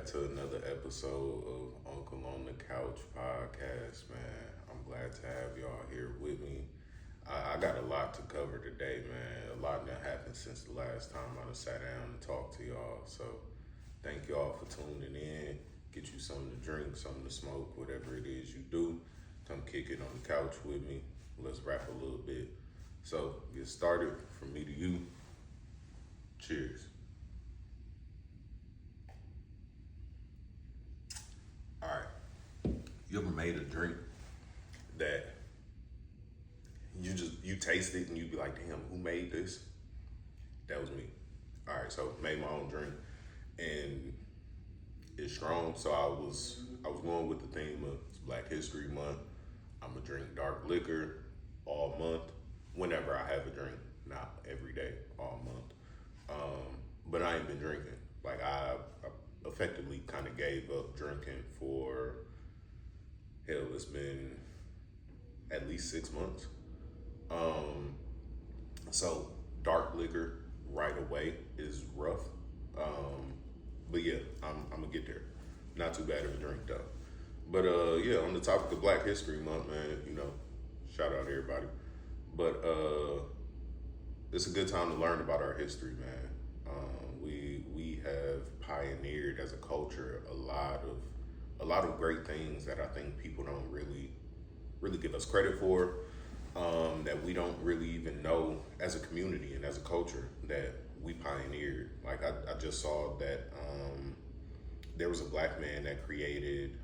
to another episode of Uncle on the Couch podcast, man. I'm glad to have y'all here with me. I got a lot to cover today, man. A lot that happened since the last time I done sat down and talked to y'all. So thank y'all for tuning in. Get you something to drink, something to smoke, whatever it is you do. Come kick it on the couch with me. Let's rap a little bit. So get started from me to you. Cheers. All right. You ever made a drink that you taste it and you be like, damn, who made this? That was me. All right, so made my own drink and it's strong. So I was going with the theme of it's Black History Month. I'm gonna drink dark liquor all month, whenever I have a drink, not every day, all month. But I ain't been drinking. Like I effectively kind of gave up drinking for hell. It's been at least 6 months. So dark liquor right away is rough. But yeah, I'm gonna get there. Not too bad of a drink though. But yeah, on the topic of Black History Month, man, shout out to everybody. But it's a good time to learn about our history, man. We have pioneered as a culture a lot of great things that I think people don't really give us credit for. That we don't really even know as a community and as a culture that we pioneered. Like I just saw that there was a black man that created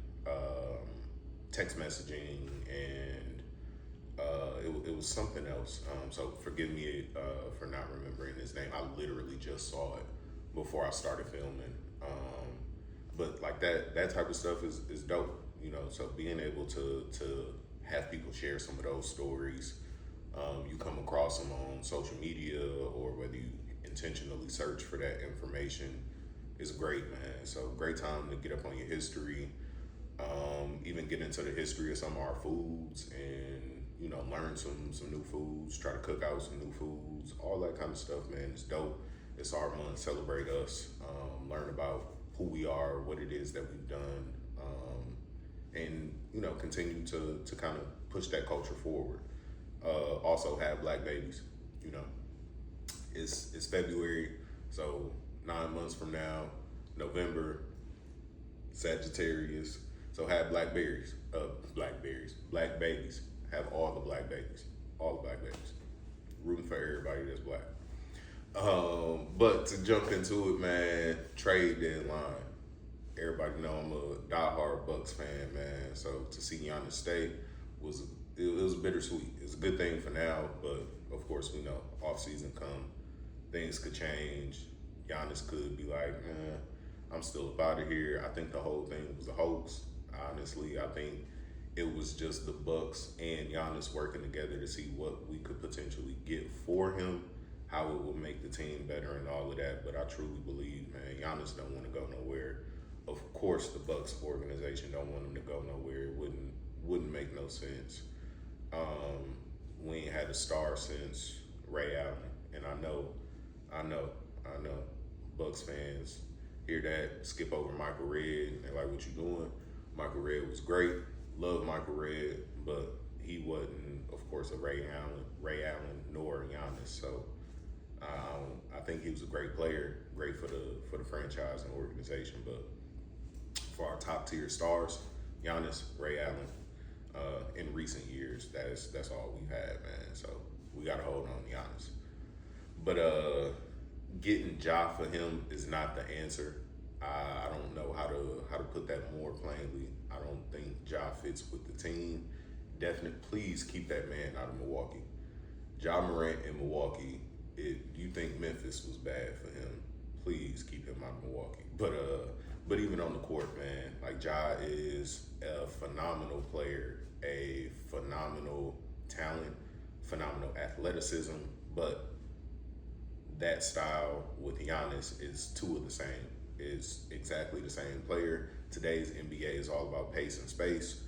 text messaging and it was something else. So forgive me for not remembering his name. I literally just saw it before I started filming. But like that type of stuff is dope. So being able to have people share some of those stories, you come across them on social media or whether you intentionally search for that information is great, man. So great time to get up on your history, even get into the history of some of our foods and, learn some new foods, try to cook out some new foods, all that kind of stuff, man. It's dope. It's our month, celebrate us, learn about who we are, what it is that we've done, and, continue to kind of push that culture forward. Also have black babies, it's February, so 9 months from now, November, Sagittarius. So have black babies, have all the black babies, rooting for everybody that's black. But to jump into it, man, trade deadline. Everybody know I'm a diehard Bucks fan, man. So to see Giannis stay was bittersweet. It's a good thing for now, but of course we know off season come, things could change. Giannis could be like, I'm still up out of here. I think the whole thing was a hoax. Honestly, I think it was just the Bucks and Giannis working together to see what we could potentially get for him, how it will make the team better and all of that. But I truly believe, man, Giannis don't want to go nowhere. Of course, the Bucks organization don't want him to go nowhere. It wouldn't make no sense. We ain't had a star since Ray Allen, and I know, Bucks fans hear that, skip over Michael Redd. They're like, "What you doing?" Michael Redd was great. Love Michael Redd, but he wasn't, of course, a Ray Allen, nor Giannis. So I think he was a great player, great for the franchise and organization. But for our top tier stars, Giannis, Ray Allen, in recent years, that's all we've had, man. So we got to hold on to Giannis. But getting Ja for him is not the answer. I don't know how to put that more plainly. I don't think Ja fits with the team. Definitely, please keep that man out of Milwaukee. Ja Morant in Milwaukee. If you think Memphis was bad for him, please keep him out of Milwaukee. But even on the court, man, like Ja is a phenomenal player, a phenomenal talent, phenomenal athleticism, but that style with Giannis is two of the same. It's exactly the same player. Today's NBA is all about pace and space.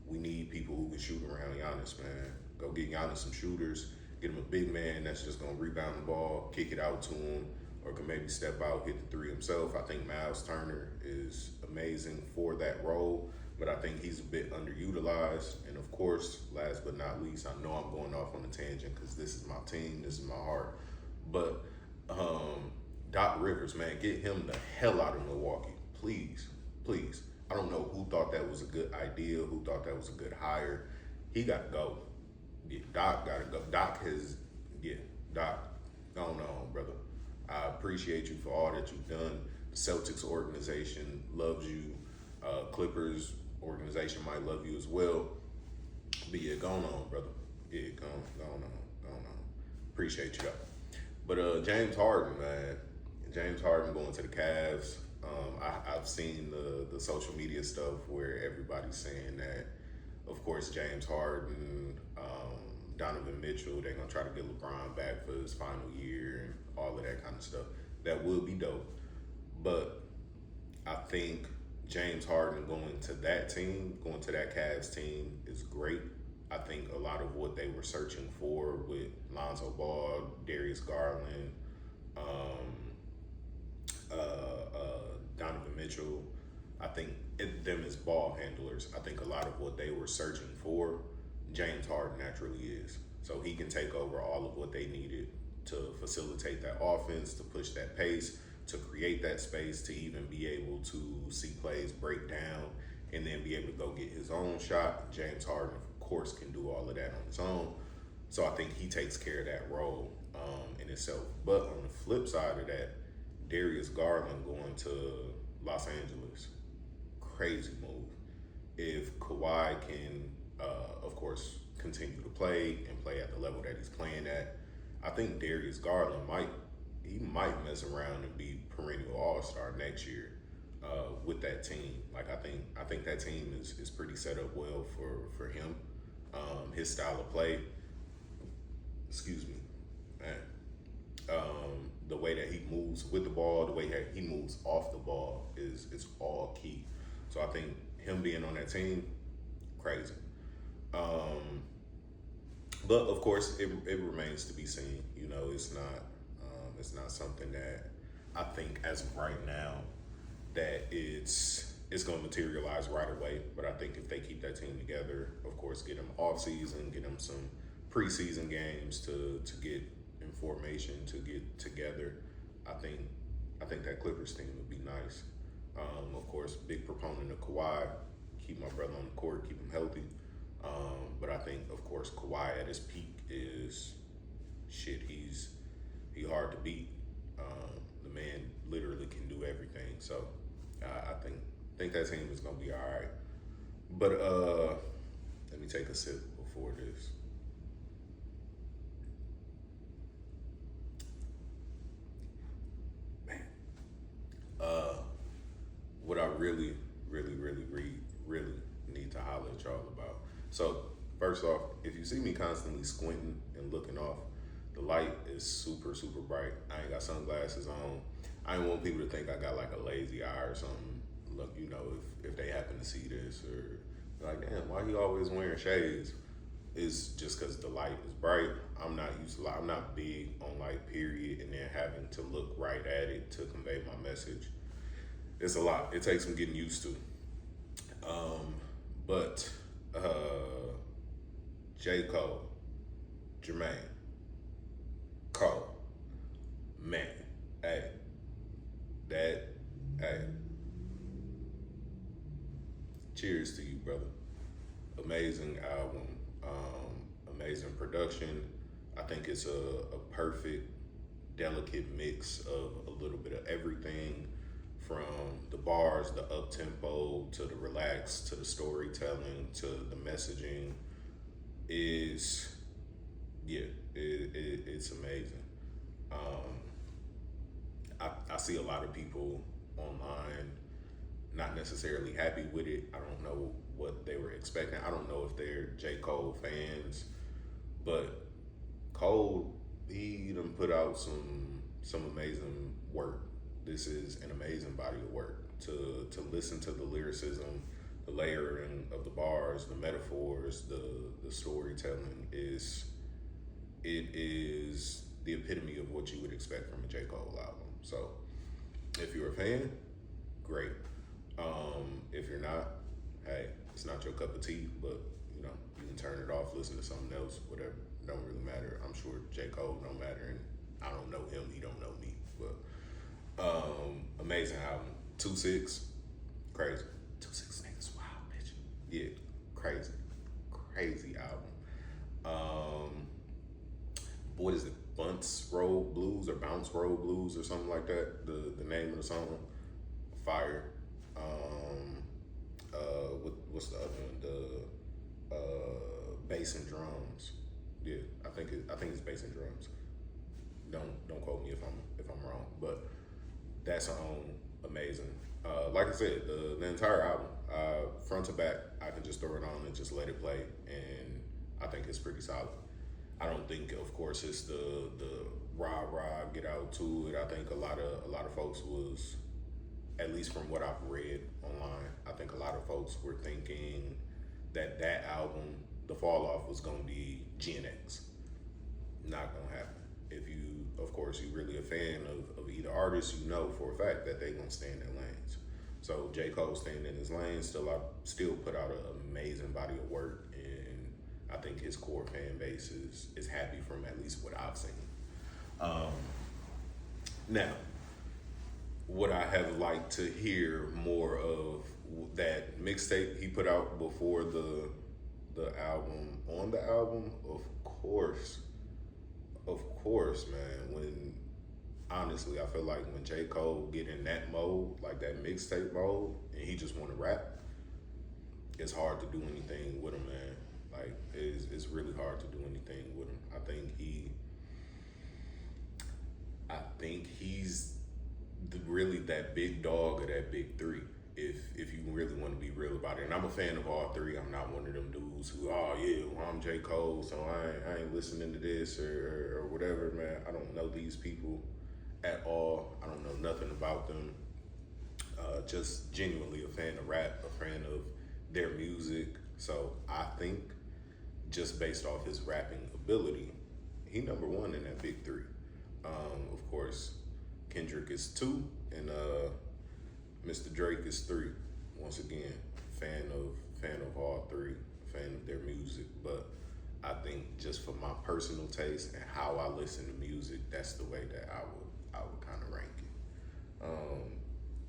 We need people who can shoot around Giannis, man. Go get Giannis some shooters. Get him a big man that's just going to rebound the ball, kick it out to him, or can maybe step out, hit the three himself. I think Miles Turner is amazing for that role, but I think he's a bit underutilized. And of course, last but not least, I know I'm going off on a tangent because this is my team, this is my heart, but Doc Rivers, man, get him the hell out of Milwaukee, please, please. I don't know who thought that was a good idea, who thought that was a good hire. He got to go. Yeah, Doc got to go. Doc has, yeah, Doc, go on, brother. I appreciate you for all that you've done. The Celtics organization loves you. Clippers organization might love you as well. But yeah, go on, brother. Yeah, go on. Appreciate you, though. But James Harden, man. James Harden going to the Cavs. I've seen the social media stuff where everybody's saying that, of course, James Harden, Donovan Mitchell, they're going to try to get LeBron back for his final year and all of that kind of stuff. That would be dope. But I think James Harden going to that team, going to that Cavs team is great. I think a lot of what they were searching for with Lonzo Ball, Darius Garland, Donovan Mitchell, I think them as ball handlers. I think a lot of what they were searching for, James Harden naturally is. So he can take over all of what they needed to facilitate that offense, to push that pace, to create that space, to even be able to see plays break down and then be able to go get his own shot. James Harden, of course, can do all of that on his own. So I think he takes care of that role in itself. But on the flip side of that, Darius Garland going to Los Angeles, crazy move. If Kawhi can, of course, continue to play and play at the level that he's playing at, I think Darius Garland might mess around and be perennial All-Star next year with that team. Like I think that team is pretty set up well for him. His style of play, excuse me, man. The way that he moves with the ball, the way that he moves off the ball is all key. So I think him being on that team, crazy. But of course, it remains to be seen. You know, it's not something that I think as of right now that it's going to materialize right away. But I think if they keep that team together, of course, get them off season, get them some preseason games to get in formation, to get together, I think that Clippers team would be nice. Of course, big proponent of Kawhi. Keep my brother on the court, keep him healthy. But I think, of course, Kawhi at his peak is shit. He's hard to beat. The man literally can do everything. So I think that team is gonna be all right. But let me take a sip before this. Man, what I really need to holler at y'all about. So first off, if you see me constantly squinting and looking off, the light is super bright. I ain't got sunglasses on. I don't want people to think I got like a lazy eye or something. Look, you know, if they happen to see this or like, damn, why he always wearing shades? It's just because the light is bright. I'm not used to light. I'm not big on light, period, and then having to look right at it to convey my message. It's a lot. It takes some getting used to. But J. Cole, Jermaine, Cole, man, hey, cheers to you, brother. Amazing album, amazing production. I think it's a perfect, delicate mix of a little bit of everything, from the bars, the up tempo, to the relax, to the storytelling, to the messaging. It's amazing. I see a lot of people online not necessarily happy with it. I don't know what they were expecting. I don't know if they're J. Cole fans, but Cole, he done put out some amazing work. This is an amazing body of work. To listen to the lyricism, the layering of the bars, the metaphors, the storytelling is the epitome of what you would expect from a J. Cole album. So if you're a fan, great. If you're not, hey, it's not your cup of tea, but you know, you can turn it off, listen to something else, whatever. Don't really matter. I'm sure J. Cole don't matter, and I don't know him, he don't know me. But amazing album. 2-6, crazy. 2-6 niggas, wow, bitch. Yeah, crazy. Crazy album. What is it? Bounce Road Blues or something like that. The name of the song. Fire. What's the other one? The bass and drums. Yeah, I think it's bass and drums. Don't quote me if I'm wrong, but that song amazing. Like I said, the entire album, front to back, I can just throw it on and just let it play, and I think it's pretty solid. I don't think, of course, it's the rah get out to it. I think a lot of folks was, at least from what I've read online, I think a lot of folks were thinking that album, the fall off, was gonna be GNX. Not gonna happen. If you, of course, you really a fan of either artist, you know for a fact that they gonna stay in their lanes. So J. Cole staying in his lane, still put out an amazing body of work, and I think his core fan base is happy from at least what I've seen. Now, would I have liked to hear more of that mixtape he put out before the album on the album? Of course, man. When honestly, I feel like when J. Cole get in that mode, like that mixtape mode, and he just want to rap, it's hard to do anything with him, man. Like it's really hard to do anything with him. I think he's really that big dog of that big three. If you really want to be real about it, and I'm a fan of all three. I'm not one of them dudes who, oh yeah, well, I'm J. Cole, so I ain't listening to this or whatever, man. I don't know these people at all. I don't know nothing about them. Just genuinely a fan of rap, a fan of their music. So I think just based off his rapping ability, he number one in that big three. Of course, Kendrick is 2, and Mr. Drake is 3. Once again, fan of all three, fan of their music. But I think just for my personal taste and how I listen to music, that's the way that I would kind of rank it.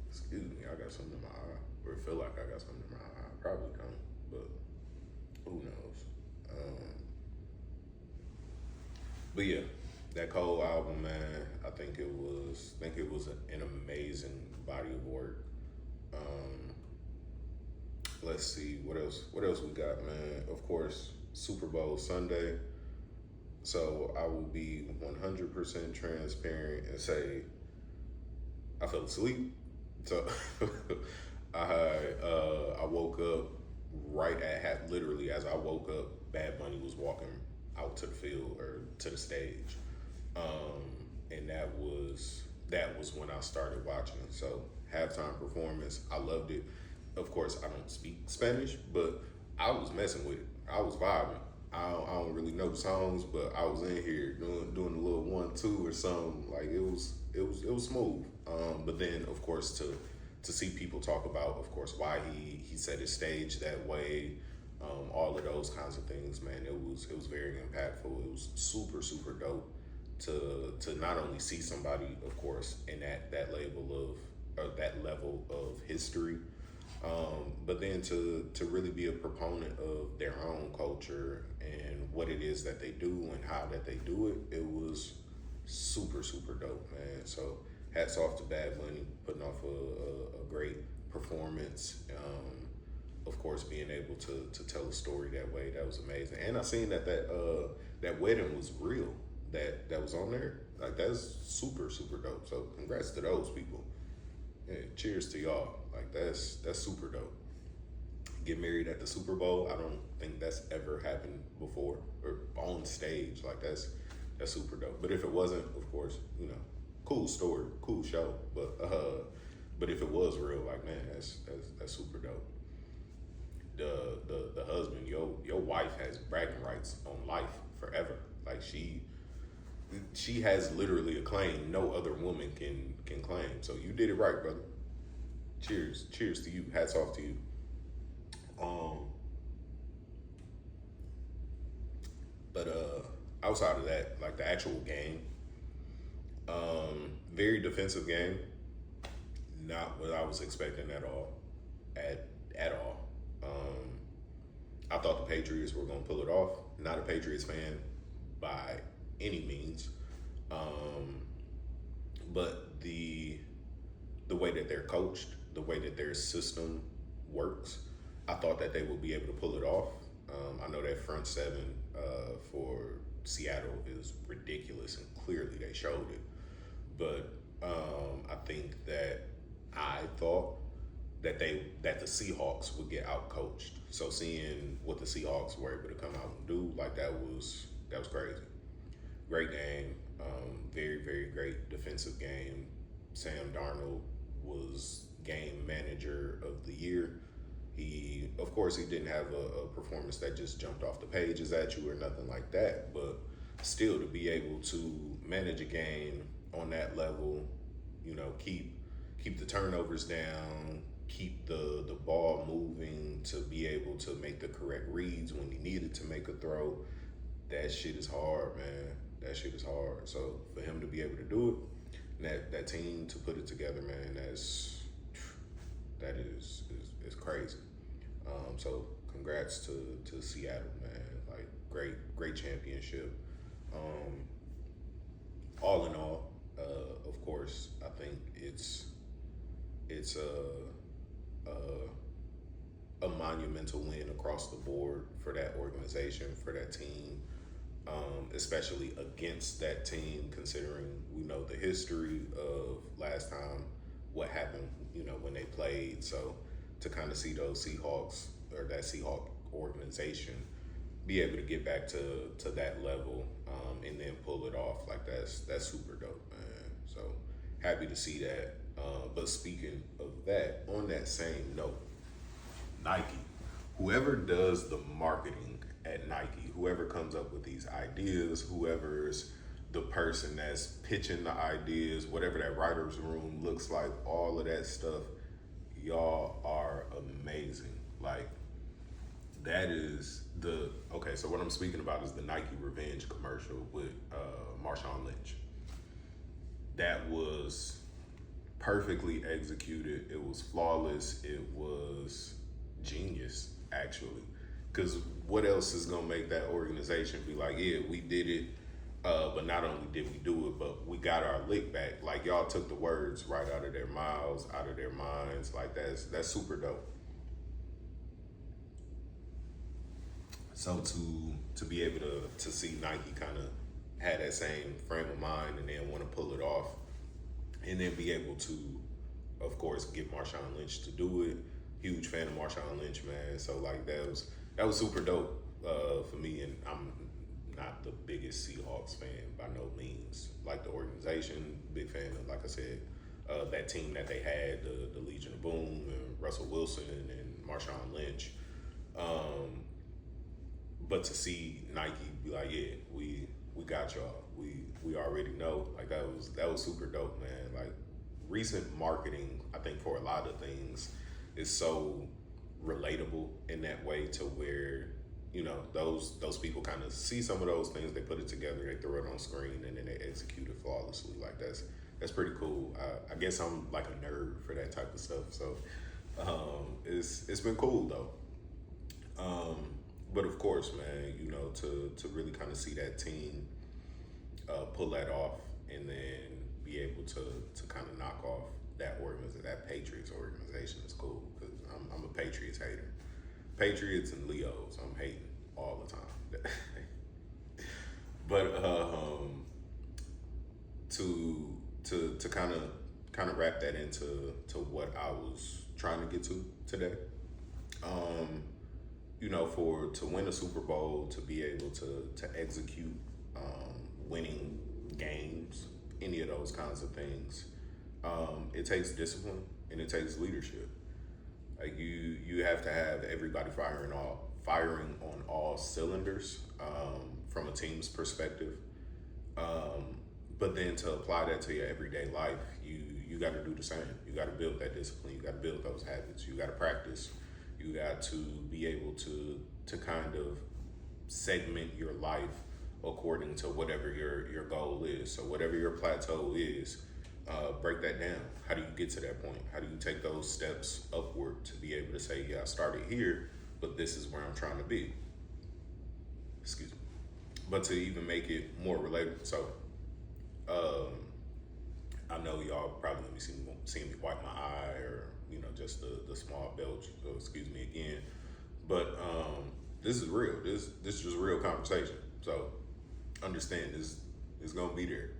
Excuse me, I got something in my eye, or feel like I got something in my eye. I probably don't, but who knows? But yeah, that Cole album, man, I think it was an amazing body of work. Let's see what else we got, man. Of course, Super Bowl Sunday. So I will be 100% transparent and say I fell asleep. So I woke up right at literally as I woke up, Bad Bunny was walking out to the field or to the stage. And that was when I started watching. So halftime performance, I loved it. Of course, I don't speak Spanish, but I was messing with it. I was vibing. I don't really know the songs, but I was in here doing a little 1-2 or something. Like it was smooth. But then, of course, to see people talk about, of course, why he set his stage that way, all of those kinds of things, man, it was very impactful. It was super, super dope to not only see somebody, of course, in that level of history, but then to really be a proponent of their own culture and what it is that they do and how that they do it. It was super, super dope, man. So hats off to Bad Bunny putting off a great performance. Of course, being able to tell a story that way, that was amazing. And I seen that wedding was real. That was on there. Like that's super, super dope. So congrats to those people. Yeah, cheers to y'all. Like that's super dope. Get married at the Super Bowl. I don't think that's ever happened before, or on stage. Like that's super dope. But if it wasn't, of course, cool story, cool show. But if it was real, like man, that's super dope. The husband, your wife has bragging rights on life forever. Like she She has literally a claim no other woman can claim. So you did it right, brother. Cheers to you. Hats off to you. Um, but outside of that, like the actual game, very defensive game. Not what I was expecting at all. At all. I thought the Patriots were going to pull it off. Not a Patriots fan by any means, but the way that they're coached, the way that their system works, I thought that they would be able to pull it off. I know that front seven for Seattle is ridiculous, and clearly they showed it. But I think that I thought that the Seahawks would get out coached. So seeing what the Seahawks were able to come out and do, like that was crazy. Great game, very very great defensive game. Sam Darnold was game manager of the year. He, of course, he didn't have a performance that just jumped off the pages at you or nothing like that, but still to be able to manage a game on that level, keep the turnovers down, keep the ball moving, to be able to make the correct reads when he needed to make a throw. That shit is hard, man. That shit is hard. So for him to be able to do it, and that team to put it together, man, that is crazy. So congrats to Seattle, man. Like great championship. All in all, of course, I think it's a monumental win across the board for that organization, for that team, especially against that team, considering we know the history of last time, what happened, when they played. So to kind of see those Seahawks, or that Seahawk organization, be able to get back to that level, and then pull it off, like that's super dope, man. So happy to see that. But speaking of that, on that same note, Nike, whoever does the marketing at Nike, whoever comes up with these ideas, whoever's the person that's pitching the ideas, whatever that writer's room looks like, all of that stuff, y'all are amazing. Like, that is okay, so what I'm speaking about is the Nike Revenge commercial with Marshawn Lynch. That was perfectly executed. It was flawless. It was genius, actually. Because what else is going to make that organization be like, yeah, we did it, but not only did we do it, but we got our lick back. Like, y'all took the words right out of their mouths, out of their minds. Like, that's super dope. So to be able to see Nike kind of had that same frame of mind and then want to pull it off, and then be able to, of course, get Marshawn Lynch to do it. Huge fan of Marshawn Lynch, man. So like that was super dope for me. And I'm not the biggest Seahawks fan by no means. Like the organization, big fan of, like I said, that team that they had, the Legion of Boom and Russell Wilson and Marshawn Lynch. But to see Nike be like, yeah, we got y'all. We already know. Like that was super dope, man. Like recent marketing, I think for a lot of things, is so relatable in that way, to where those people kind of see some of those things, they put it together, they throw it on screen, and then they execute it flawlessly. Like that's pretty cool. I guess I'm like a nerd for that type of stuff. So it's been cool though. But of course, man, to really kind of see that team pull that off, and then be able to kind of knock off that Patriots organization is cool, because I'm a Patriots hater. Patriots and Leos, I'm hating all the time. But to kind of wrap that into what I was trying to get to today. To win a Super Bowl, to be able to execute winning games, any of those kinds of things, it takes discipline and it takes leadership. Like you have to have everybody firing on all cylinders, from a team's perspective. Um, but then to apply that to your everyday life, you got to do the same. You got to build that discipline. You got to build those habits. You got to practice. You got to be able to kind of segment your life according to whatever your goal is. So whatever your plateau is, break that down. How do you get to that point? How do you take those steps upward to be able to say, yeah, I started here, but this is where I'm trying to be. Excuse me. But to even make it more relatable, so um, I know y'all probably let me see me wipe my eye or just the small belch. So excuse me again, but this is real. This is just real conversation. So understand this is gonna be there.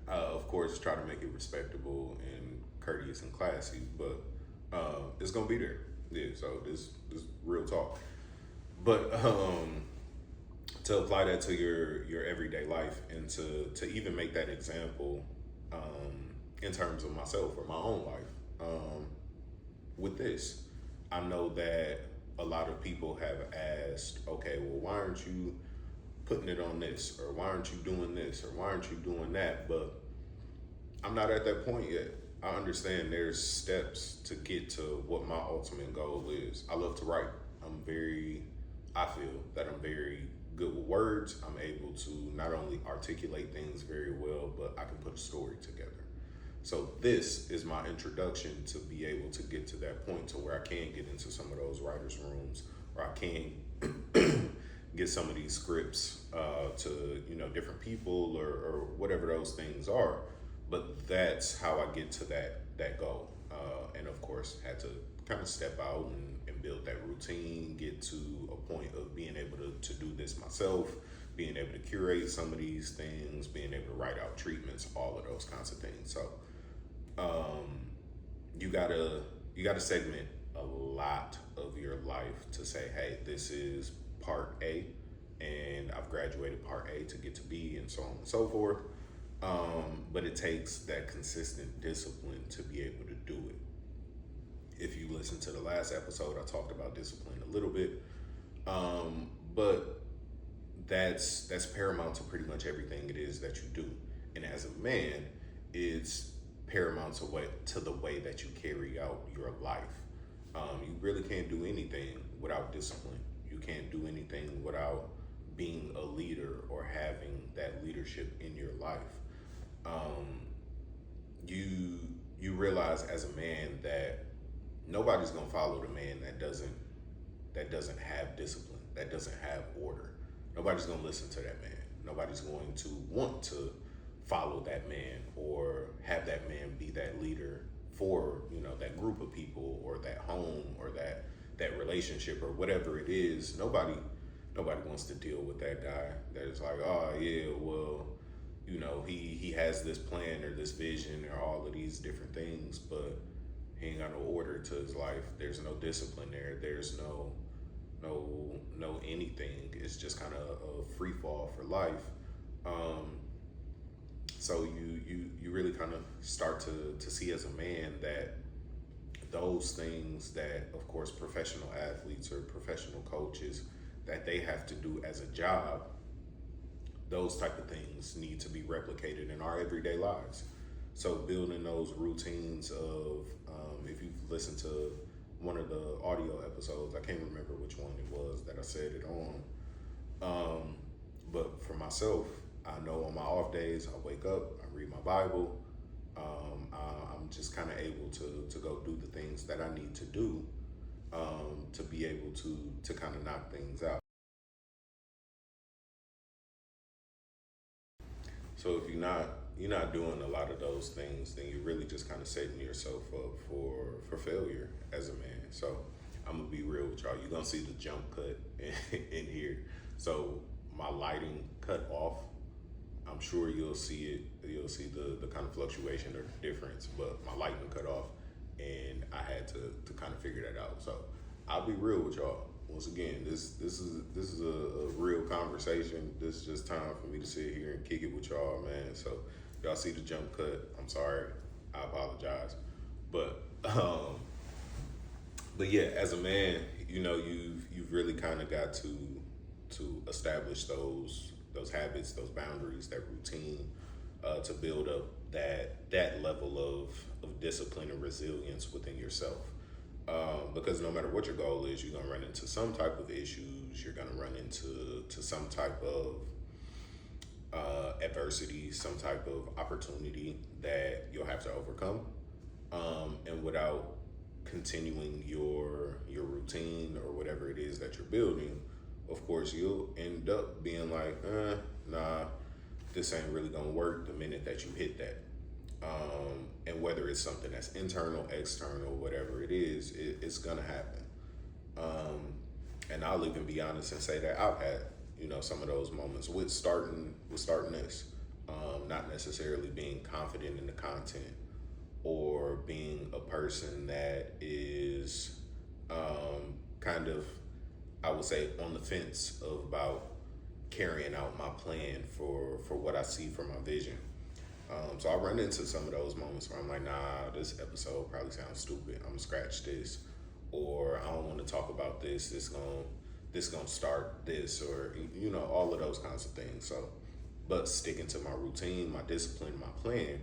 Of course, try to make it respectable and courteous and classy, but it's gonna be there. Yeah. So this real talk, but to apply that to your everyday life and to even make that example in terms of myself or my own life. With this, I know that a lot of people have asked, okay, well, why aren't you putting it on this, or why aren't you doing this, or why aren't you doing that? But I'm not at that point yet. I understand there's steps to get to what my ultimate goal is. I love to write. I feel that I'm very good with words. I'm able to not only articulate things very well, but I can put a story together. So this is my introduction to be able to get to that point to where I can get into some of those writers' rooms, or I can get some of these scripts to different people or whatever those things are. But that's how I get to that goal. And of course, had to kind of step out and build that routine, get to a point of being able to do this myself, being able to curate some of these things, being able to write out treatments, all of those kinds of things. So you gotta segment a lot of your life to say, hey, this is part A, and I've graduated part A to get to B, and so on and so forth. But it takes that consistent discipline to be able to do it. If you listen to the last episode, I talked about discipline a little bit, but that's paramount to pretty much everything it is that you do. And as a man, it's paramount to the way that you carry out your life. You really can't do anything without discipline. You can't do anything without being a leader or having that leadership in your life. You realize as a man that nobody's gonna follow the man that doesn't have discipline, that doesn't have order. Nobody's gonna listen to that man. Nobody's going to want to follow that man or have that man be that leader for that group of people or that home or that relationship or whatever it is. Nobody wants to deal with that guy that is like, oh yeah, well, he has this plan or this vision or all of these different things, but he ain't got no order to his life. There's no discipline there. There's no anything. It's just kind of a free fall for life. So you really kind of start to see as a man that those things that, of course, professional athletes or professional coaches, that they have to do as a job, those type of things need to be replicated in our everyday lives. So building those routines of, if you've listened to one of the audio episodes, I can't remember which one it was that I said it on. But for myself, I know on my off days, I wake up, I read my Bible. I'm just kind of able to go do the things that I need to do to be able to kind of knock things out. So if you're not doing a lot of those things, then you're really just kind of setting yourself up for failure as a man. So I'm gonna be real with y'all. You're gonna see the jump cut in here. So my lighting cut off. I'm sure you'll see it. You'll see the kind of fluctuation or the difference, but my lighting cut off and I had to kind of figure that out. So I'll be real with y'all. Once again, this is a real conversation. This is just time for me to sit here and kick it with y'all, man. So y'all see the jump cut. I'm sorry. I apologize. But yeah, as a man, you've really kind of got to establish those those habits, those boundaries, that routine, to build up that level of discipline and resilience within yourself. Because no matter what your goal is, you're gonna run into some type of issues. You're gonna run into some type of adversity, some type of opportunity that you'll have to overcome. And without continuing your routine or whatever it is that you're building, of course you'll end up being like, nah, this ain't really gonna work the minute that you hit that. And whether it's something that's internal, external, whatever it is, it's gonna happen. And I'll even be honest and say that I've had, some of those moments with starting this, not necessarily being confident in the content or being a person that is kind of, I would say, on the fence about carrying out my plan for what I see for my vision. So I run into some of those moments where I'm like, nah, this episode probably sounds stupid. I'm gonna scratch this, or I don't want to talk about this. This gonna start this, or all of those kinds of things. So, but sticking to my routine, my discipline, my plan,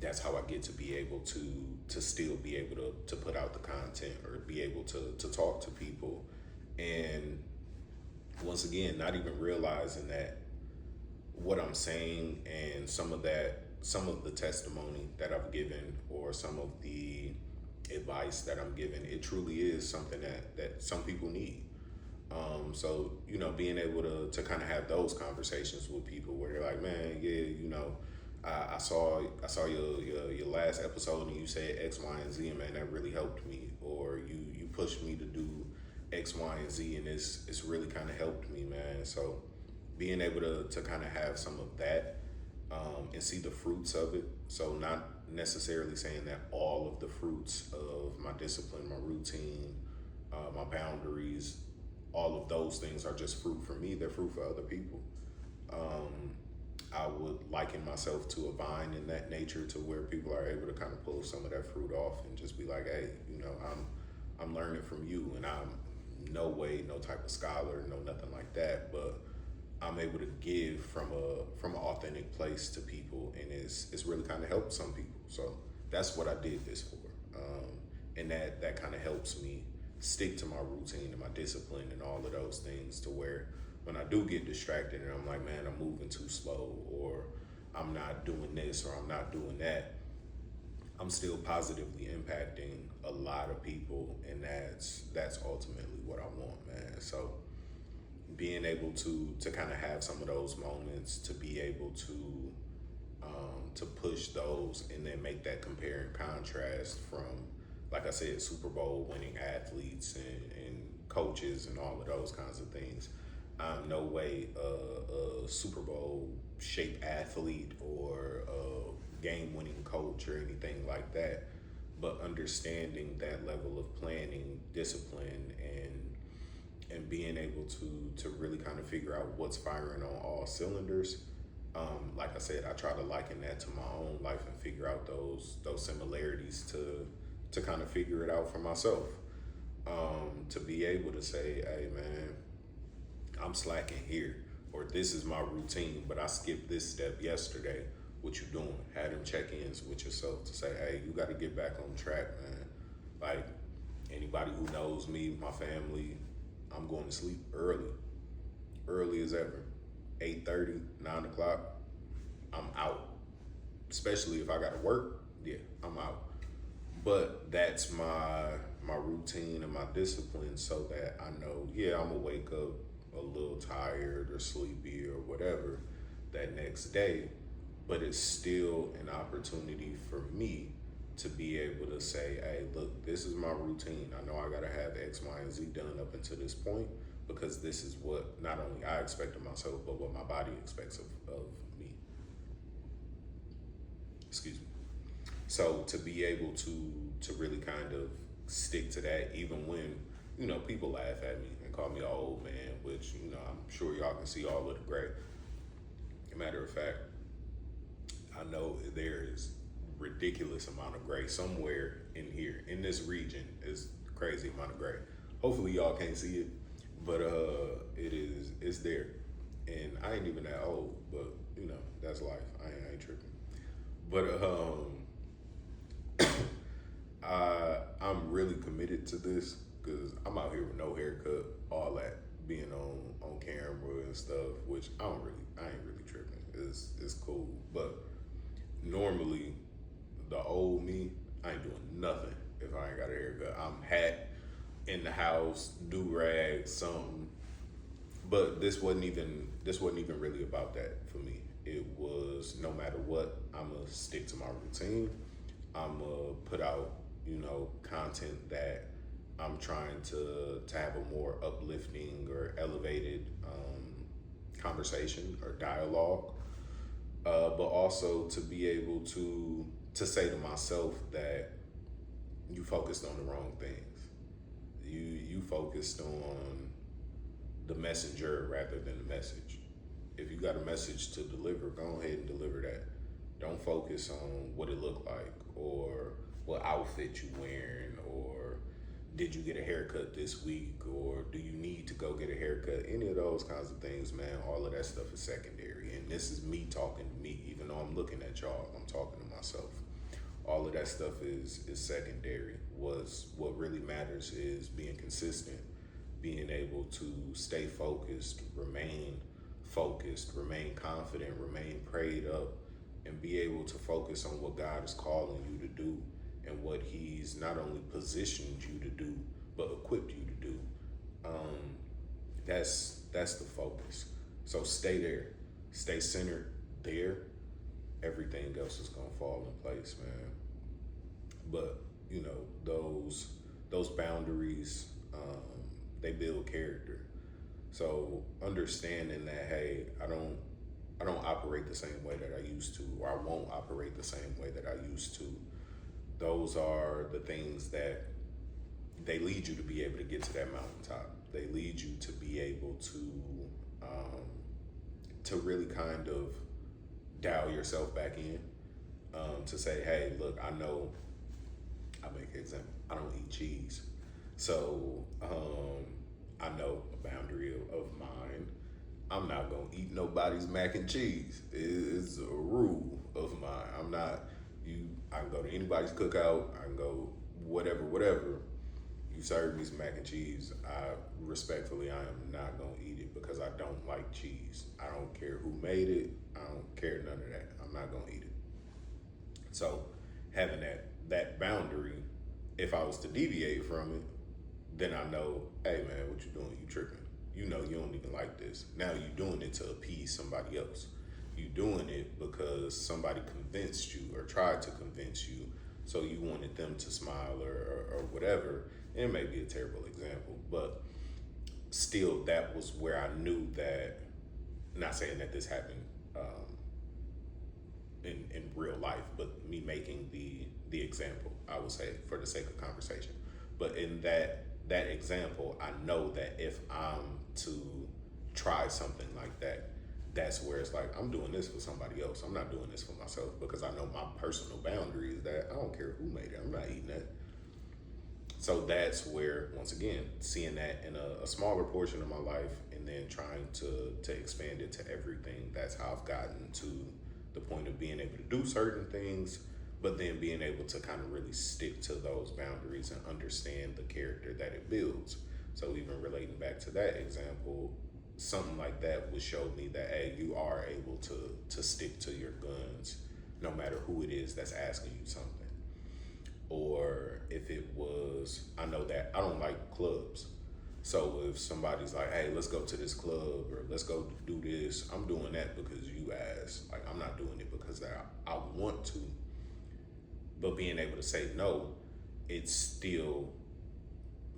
that's how I get to be able to still be able to put out the content or be able to talk to people. And once again, not even realizing that what I'm saying and some of the testimony that I've given or some of the advice that I'm giving, it truly is something that some people need. So, being able to kind of have those conversations with people where they're like, man, yeah, I saw your last episode and you said X, Y, and Z, and man, that really helped me. Or you pushed me to do X, Y, and Z, and it's really kind of helped me, man. So being able to kind of have some of that, and see the fruits of it. So not necessarily saying that all of the fruits of my discipline, my routine, my boundaries, all of those things are just fruit for me. They're fruit for other people. I would liken myself to a vine in that nature, to where people are able to kind of pull some of that fruit off and just be like, hey, I'm learning from you, and I'm no way, no type of scholar, no nothing like that, but I'm able to give from an authentic place to people, and it's really kind of helped some people. So that's what I did this for, and that kind of helps me stick to my routine and my discipline and all of those things, to where when I do get distracted and I'm like, man, I'm moving too slow, or I'm not doing this, or I'm not doing that, I'm still positively impacting a lot of people, and that's ultimately what I want, man. So being able to kind of have some of those moments, to be able to push those, and then make that compare and contrast from, like I said, Super Bowl winning athletes and coaches and all of those kinds of things. I'm no way a Super Bowl shaped athlete or a game winning coach or anything like that, but understanding that level of planning, discipline, and being able to really kind of figure out what's firing on all cylinders. Like I said, I try to liken that to my own life and figure out those similarities to kind of figure it out for myself. To be able to say, hey man, I'm slacking here, or this is my routine, but I skipped this step yesterday. What you doing? Had them check-ins with yourself to say, hey, you got to get back on track, man. Like, anybody who knows me, my family, I'm going to sleep early as ever. 8:30, 9 o'clock, I'm out. Especially if I got to work, yeah, I'm out. But that's my routine and my discipline, so that I know, yeah, I'm gonna wake up a little tired or sleepy or whatever that next day, but it's still an opportunity for me to be able to say, hey, look, this is my routine. I know I gotta have X, Y, and Z done up until this point, because this is what not only I expect of myself, but what my body expects of me. Excuse me. So to be able to really kind of stick to that, even when, people laugh at me and call me an old man, which, I'm sure y'all can see all of the gray. As a matter of fact, I know there is ridiculous amount of gray somewhere in here. In this region is crazy amount of gray. Hopefully y'all can't see it, but it's there. and I ain't even that old, but that's life. I ain't tripping. But I'm really committed to this because I'm out here with no haircut, all that being on camera and stuff, which I ain't really tripping. It's cool, but normally the old me, I ain't doing nothing if I ain't got a haircut. I'm hat in the house, do rag, something. But this wasn't even really about that for me. It was no matter what, I'ma stick to my routine. I'ma put out, content that I'm trying to have a more uplifting or elevated conversation or dialogue, but also to be able to say to myself that you focused on the wrong things. You focused on the messenger rather than the message. If you got a message to deliver, go ahead and deliver that. Don't focus on what it looked like or what outfit you wearing or did you get a haircut this week or do you need to go get a haircut? Any of those kinds of things, man, all of that stuff is secondary. And this is me talking to me, even though I'm looking at y'all, I'm talking to myself. All of that stuff is secondary. What really matters is being consistent, being able to stay focused, remain confident, remain prayed up, and be able to focus on what God is calling you to do and what He's not only positioned you to do, but equipped you to do. That's the focus. So stay there, stay centered there. Everything else is gonna fall in place, man. But those boundaries, they build character. So understanding that, hey, I don't operate the same way that I used to, or I won't operate the same way that I used to. Those are the things that they lead you to be able to get to that mountaintop. They lead you to be able to really kind of dial yourself back in, to say, hey, look, I know. I'll make an example. I don't eat cheese, so I know a boundary of mine. I'm not gonna eat nobody's mac and cheese. It's a rule of mine. I'm not you. I can go to anybody's cookout. I can go whatever. You serve me some mac and cheese. I am not gonna eat it because I don't like cheese. I don't care who made it. I don't care none of that. I'm not gonna eat it. So having that boundary, if I was to deviate from it, then I know, hey man, what you doing? You tripping. You don't even like this. Now you doing it to appease somebody else. You doing it because somebody convinced you or tried to convince you, so you wanted them to smile or whatever. And it may be a terrible example, but still that was where I knew that, not saying that this happened in real life, but me making the example, I would say, for the sake of conversation. But in that example, I know that if I'm to try something like that, that's where it's like, I'm doing this for somebody else. I'm not doing this for myself because I know my personal boundary is that I don't care who made it. I'm not eating that. So that's where, once again, seeing that in a smaller portion of my life and then trying to expand it to everything, that's how I've gotten to the point of being able to do certain things, but then being able to kind of really stick to those boundaries and understand the character that it builds. So even relating back to that example, something like that would show me that, hey, you are able to stick to your guns no matter who it is that's asking you something. Or if it was, I know that I don't like clubs. So if somebody's like, hey, let's go to this club or let's go do this, I'm doing that because you asked. Like, I'm not doing it because I want to. But being able to say no, it's still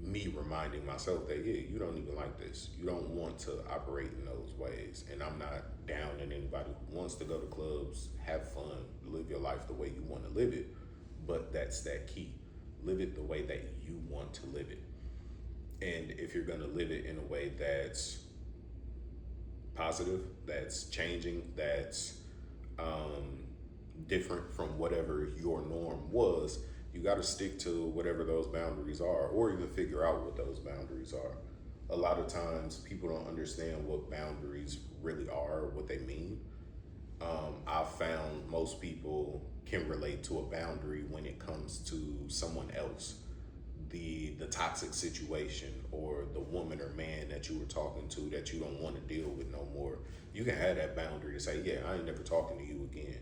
me reminding myself that, yeah, you don't even like this. You don't want to operate in those ways. And I'm not down on anybody who wants to go to clubs, have fun, live your life the way you want to live it. But that's that key. Live it the way that you want to live it. And if you're going to live it in a way that's positive, that's changing, that's different from whatever your norm was, you got to stick to whatever those boundaries are, or even figure out what those boundaries are. a lot of times people don't understand what boundaries really are, what they mean. I've found most people can relate to a boundary when it comes to someone else, the toxic situation, or the woman or man that you were talking to that you don't want to deal with no more. You can have that boundary to say, yeah, I ain't never talking to you again.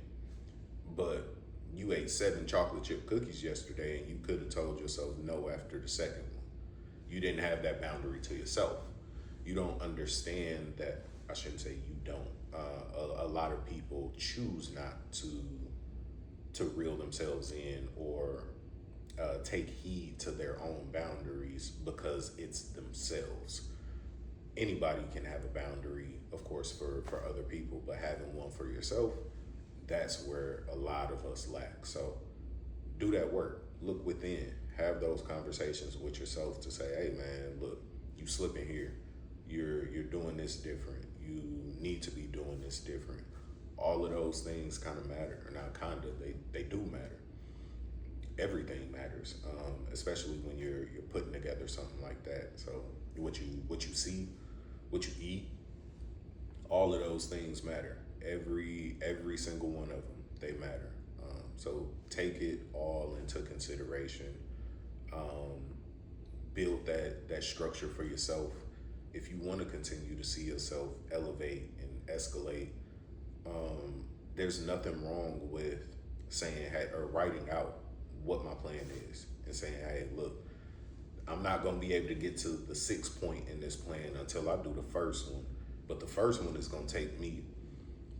But you ate 7 chocolate chip cookies yesterday and you could have told yourself no after the second one. You didn't have that boundary to yourself. You don't understand that. I shouldn't say you don't. A lot of people choose not to reel themselves in, or take heed to their own boundaries because it's themselves. Anybody can have a boundary, of course, for other people, but having one for yourself, that's where a lot of us lack. So do that work. Look within. Have those conversations with yourself to say, hey man, look, you slipping here. You're doing this different. You need to be doing this different. All of those things kind of matter, or not kind of, they do matter. Everything matters, especially when you're putting together something like that. So what you see, what you eat, all of those things matter. Every single one of them, they matter. So take it all into consideration. Build that structure for yourself. If you want to continue to see yourself elevate and escalate, there's nothing wrong with saying, hey, or writing out what my plan is and saying, hey, look, I'm not going to be able to get to the 6th point in this plan until I do the first one. But the first one is going to take me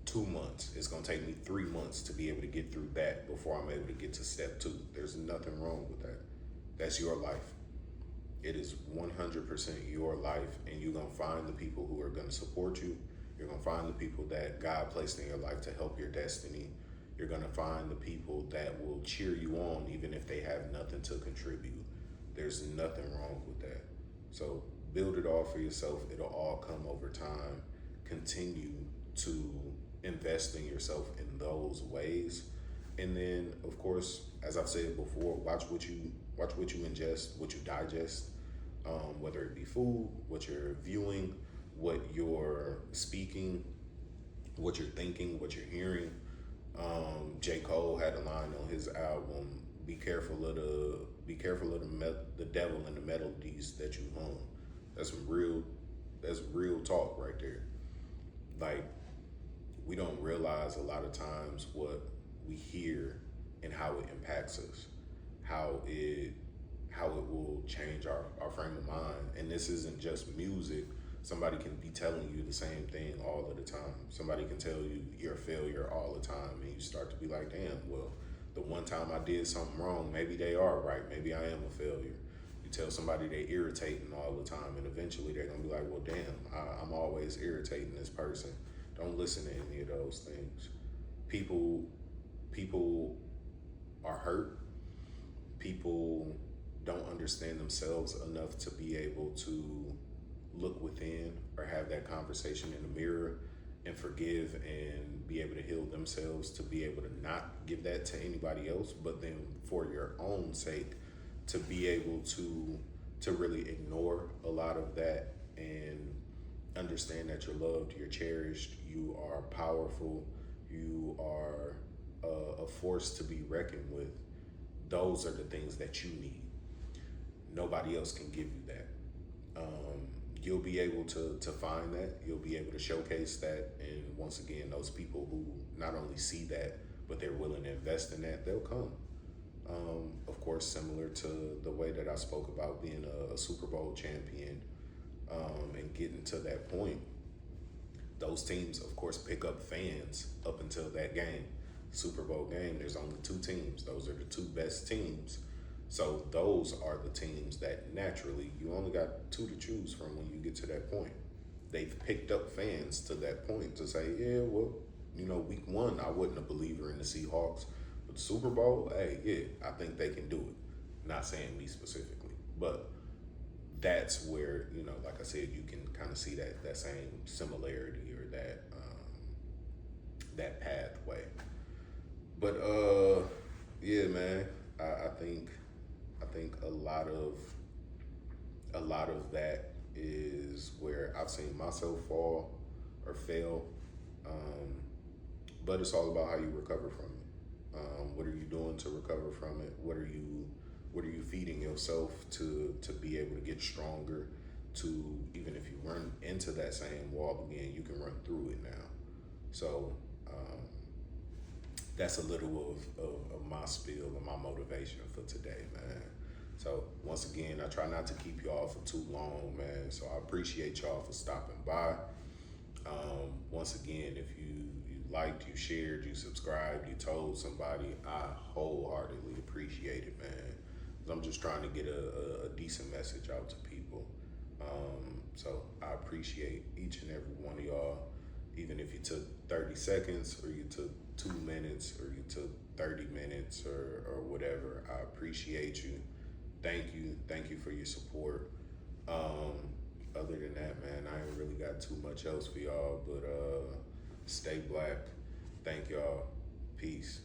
2 months. It's going to take me 3 months to be able to get through that before I'm able to get to step 2. There's nothing wrong with that. That's your life. It is 100% your life, and you're going to find the people who are going to support you. You're going to find the people that God placed in your life to help your destiny. You're going to find the people that will cheer you on even if they have nothing to contribute. There's nothing wrong with that. So build it all for yourself. It'll all come over time. Continue to invest in yourself in those ways. And then, of course, as I've said before, watch what you ingest, what you digest, whether it be food, what you're viewing, what you're speaking, what you're thinking, what you're hearing. J. Cole had a line on his album, be careful of the devil and the melodies that you hum. That's real talk right there. Like, we don't realize a lot of times what we hear and how it impacts us, how it will change our frame of mind. And this isn't just music. Somebody can be telling you the same thing all of the time. Somebody can tell you you're a failure all the time, and you start to be like, damn, well, the one time I did something wrong, maybe they are right. Maybe I am a failure. You tell somebody they're irritating all the time, and eventually they're gonna be like, well, damn, I'm always irritating this person. Don't listen to any of those things. People are hurt. People don't understand themselves enough to be able to look within or have that conversation in the mirror and forgive and be able to heal themselves, to be able to not give that to anybody else, but then for your own sake, to be able to really ignore a lot of that and understand that you're loved, you're cherished, you are powerful, you are a force to be reckoned with. Those are the things that you need. Nobody else can give you that. You'll be able to find that. You'll be able to showcase that. And once again, those people who not only see that, but they're willing to invest in that, they'll come. Of course, similar to the way that I spoke about being a Super Bowl champion, and getting to that point, those teams, of course, pick up fans up until that game. Super Bowl game, there's only 2 teams. Those are the 2 best teams. So those are the teams that naturally, you only got 2 to choose from when you get to that point. They've picked up fans to that point to say, yeah, well, week 1, I wasn't a believer in the Seahawks. But the Super Bowl, hey, yeah, I think they can do it. Not saying me specifically, but that's where, like I said, you can kind of see that same similarity or that pathway. But yeah, man, I think a lot of that is where I've seen myself fall or fail. Um, but it's all about how you recover from it. What are you doing to recover from it? What are you feeding yourself to be able to get stronger? To even if you run into that same wall again, you can run through it now. So that's a little of my spiel and my motivation for today, man. So once again, I try not to keep y'all for too long, man. So I appreciate y'all for stopping by. Once again, if you liked, you shared, you subscribed, you told somebody, I wholeheartedly appreciate it, man. 'Cause I'm just trying to get a decent message out to people. So I appreciate each and every one of y'all, even if you took 30 seconds or you took 2 minutes or you took 30 minutes or whatever. I appreciate you. Thank you for your support. Other than that, man, I ain't really got too much else for y'all, but stay black. Thank y'all. Peace.